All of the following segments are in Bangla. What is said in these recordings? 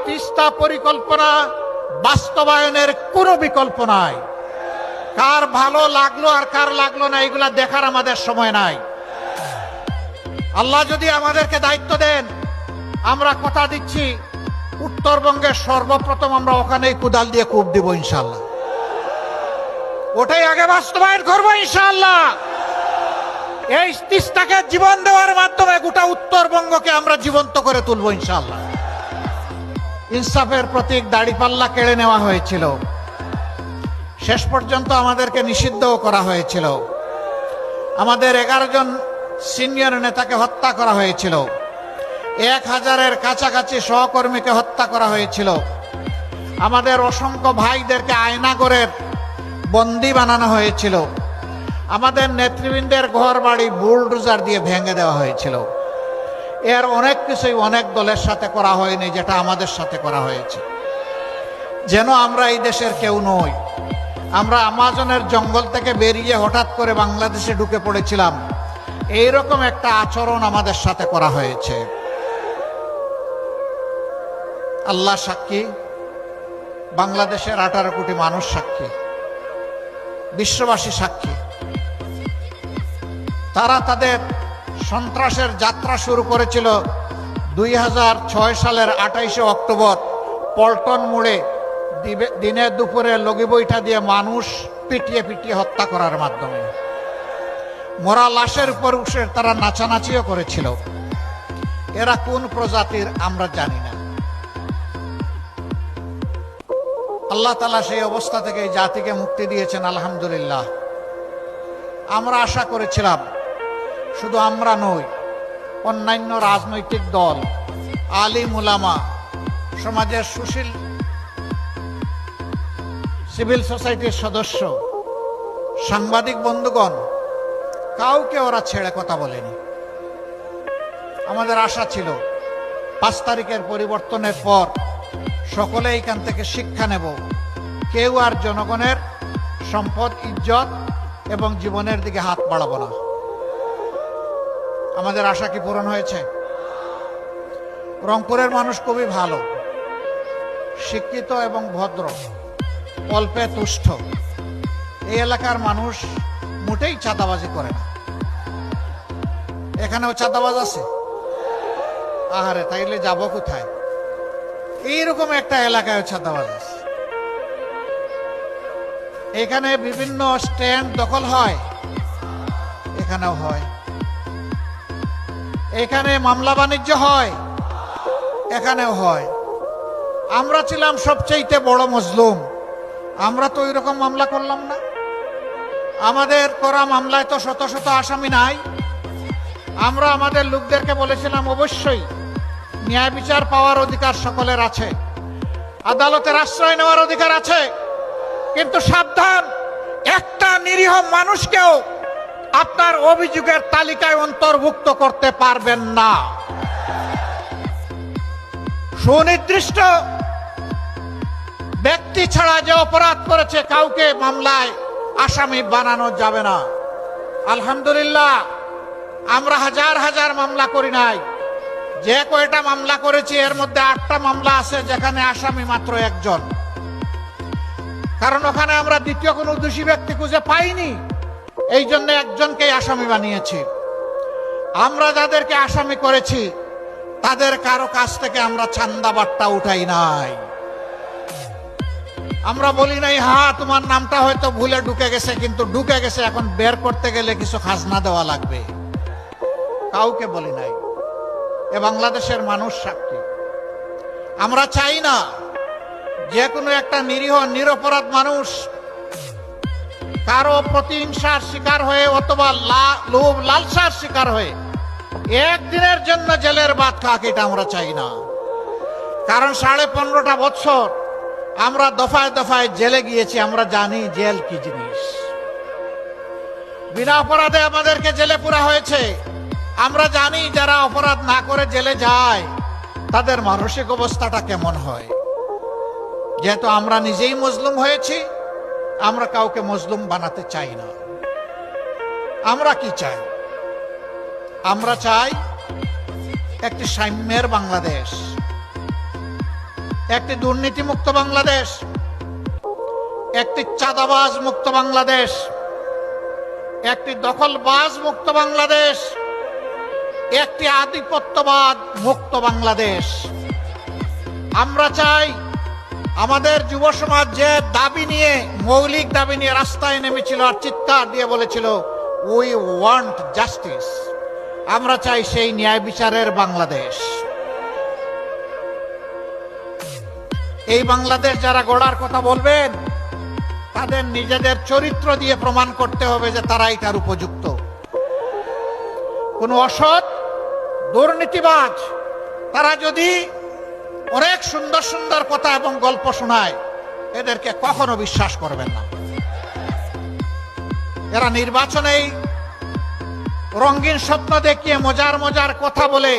তিস্তা পরিকল্পনা বাস্তবায়নের কোনো বিকল্প নাই। কার ভালো লাগলো আর কার লাগলো না এগুলা দেখার আমাদের সময় নাই। আল্লাহ যদি আমাদেরকে দায়িত্ব দেন, আমরা কথা দিচ্ছি উত্তরবঙ্গের সর্বপ্রথম আমরা ওখানেই কোদাল দিয়ে কূপ দিব ইনশাআল্লাহ। ওটাই আগে বাস্তবায়ন করবো ইনশাআল্লাহ। এই তিস্তাকে জীবন দেওয়ার মাধ্যমে গোটা উত্তরবঙ্গকে আমরা জীবন্ত করে তুলবো ইনশাআল্লাহ। ইনসাফের প্রতীক দাড়িপাল্লা কেড়ে নেওয়া হয়েছিল, শেষ পর্যন্ত আমাদেরকে নিষিদ্ধও করা হয়েছিল। আমাদের 11 জন সিনিয়র নেতাকে হত্যা করা হয়েছিল, 1000-এর কাছাকাছি সহকর্মীকে হত্যা করা হয়েছিল। আমাদের অসংখ্য ভাইদেরকে আয়নাগরের বন্দী বানানো হয়েছিল। আমাদের নেতৃবৃন্দের ঘর বাড়ি বুলডোজার দিয়ে ভেঙে দেওয়া হয়েছিল। এর অনেক কিছুই অনেক দলের সাথে করা হয়নি, যেটা আমাদের সাথে করা হয়েছে। যেন আমরা এই দেশের কেউ নই। আমরা আমাজনের জঙ্গল থেকে বেরিয়ে হঠাৎ করে বাংলাদেশে ঢুকে পড়েছিলাম, এইরকম একটা আচরণ আমাদের সাথে করা হয়েছে। আল্লাহ সাক্ষী, বাংলাদেশের 18 কোটি মানুষ সাক্ষী, বিশ্ববাসী সাক্ষী। তারা তাদের সন্ত্রাসের যাত্রা শুরু করেছিল 2006 সালের 28শে অক্টোবর পল্টন মোড়ে দিনে দুপুরে লগি বৈঠা দিয়ে মানুষ পিটিয়ে পিটিয়ে হত্যা করার মাধ্যমে। মরা লাশের উপর উঠে তারা নাচানাচিও করেছিল। এরা কোন প্রজাতির আমরা জানি না। আল্লাহ তাআলা সেই অবস্থা থেকে এই জাতিকে মুক্তি দিয়েছেন, আলহামদুলিল্লাহ। আমরা আশা করেছিলাম, শুধু আমরা নই, অন্যান্য রাজনৈতিক দল, আলিম উলামা, সমাজের সুশীল সিভিল সোসাইটির সদস্য, সাংবাদিক বন্ধুগণ, কাউকে ওরা ছেড়ে কথা বলেনি। আমাদের আশা ছিল 5 তারিখের পরিবর্তনের পর সকলে এখান থেকে শিক্ষা নেব, কেউ আর জনগণের সম্পদ, ইজ্জত এবং জীবনের দিকে হাত বাড়াবো না। আমাদের আশা কি পূরণ হয়েছে? রংপুরের মানুষ খুবই ভালো, শিক্ষিত এবং ভদ্র, অল্পে তুষ্ট। এই এলাকার মানুষ মোটেই চাঁদাবাজি করে না। এখানেও চাঁদাবাজ আছে? আহারে, তাইলে যাব কোথায়? এইরকম একটা এলাকায় চাঁদাবাজ আছে। এখানে বিভিন্ন স্ট্যান্ড দখল হয়, এখানেও হয়। এখানে মামলা বাণিজ্য হয়, এখানেও হয়। আমরা ছিলাম সবচেয়ে বড় মজলুম, আমরা তো ওইরকম মামলা করলাম না। আমাদের করা মামলায় তো শত শত আসামি নাই। আমরা আমাদের লোকদেরকে বলেছিলাম, অবশ্যই ন্যায় বিচার পাওয়ার অধিকার সকলের আছে, আদালতের আশ্রয় নেওয়ার অধিকার আছে, কিন্তু সাবধান, একটা নিরীহ মানুষকেও আপনার অভিযোগের তালিকায় অন্তর্ভুক্ত করতে পারবেন না। সুনির্দিষ্ট ব্যক্তি ছাড়া যে অপরাধ করেছে কাউকে মামলায় আসামি বানানো যাবে না। আলহামদুলিল্লাহ, আমরা হাজার হাজার মামলা করি নাই। যে কয়টা মামলা করেছি এর মধ্যে 8টা মামলা আছে যেখানে আসামি মাত্র 1 জন। কারণ ওখানে আমরা দ্বিতীয় কোনো দোষী ব্যক্তি খুঁজে পাইনি, এই জন্য 1 জনকেই আসামি বানিয়েছি। আমরা যাদেরকে আসামি করেছি তাদের কারো কাছ থেকে আমরা চান্দা বাট্টা উঠাই নাই। আমরা বলি নাই, হ্যাঁ তোমার নামটা হয়তো ভুলে ঢুকে গেছে, কিন্তু ঢুকে গেছে, এখন বের করতে গেলে কিছু খাজনা দেওয়া লাগবে। কাউকে বলি নাই। এ বাংলাদেশের মানুষ সাক্ষী। আমরা চাই না যে কোনো একটা নিরীহ নিরপরাধ মানুষ কারো প্রতিহিংসার শিকার হয়ে অথবা লোভ লালসার শিকার হয়ে একদিনের জন্য জেলের ভাত খাক, এটা আমরা চাই না। কারণ 15.5টা বছর আমরা দফায় দফায় জেলে গিয়েছি, আমরা জানি জেল কি জিনিস। বিনা অপরাধে আমাদেরকে জেলে পুরা হয়েছে। আমরা জানি যারা অপরাধ না করে জেলে যায় তাদের মানসিক অবস্থাটা কেমন হয়। যেহেতু আমরা নিজেই মজলুম হয়েছি, আমরা কাউকে মজলুম বানাতে চাই না। আমরা কি চাই? আমরা চাই একটি সাম্যের বাংলাদেশ, একটি দুর্নীতি মুক্ত বাংলাদেশ, একটি চাঁদাবাজ মুক্ত বাংলাদেশ, একটি দখলবাজ মুক্ত বাংলাদেশ, একটি আধিপত্যবাদ মুক্ত বাংলাদেশ। আমরা চাই আমাদের যুব সমাজ যে দাবি নিয়ে, মৌলিক দাবি নিয়ে রাস্তায় নেমেছিল আর চিৎকার দিয়ে বলেছিল উই ওয়ান্ট জাস্টিস, আমরা চাই সেই ন্যায় বিচারের বাংলাদেশ। এই বাংলাদেশ যারা গড়ার কথা বলবেন তাদের নিজেদের চরিত্র দিয়ে প্রমাণ করতে হবে যে তারা এটার উপযুক্ত। কোন অসৎ দুর্নীতিবাজ তারা যদি অনেক সুন্দর সুন্দর কথা এবং গল্প শোনায়, এদেরকে কখনো বিশ্বাস করবেন না। এরা নির্বাচনেই রঙিন স্বপ্ন দেখিয়ে মজার মজার কথা বলে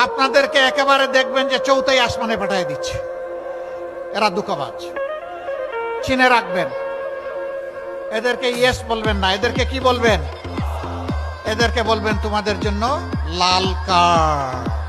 আপনাদেরকে একেবারে দেখবেন যে চৌথাই আসমানে পাঠিয়ে দিচ্ছে। এরা দুঃখবাজ, চিনে রাখবেন। এদেরকে ইয়েস বলবেন না, এদেরকে কি বলবেন? এদেরকে বলবেন তোমাদের জন্য লাল কার্ড।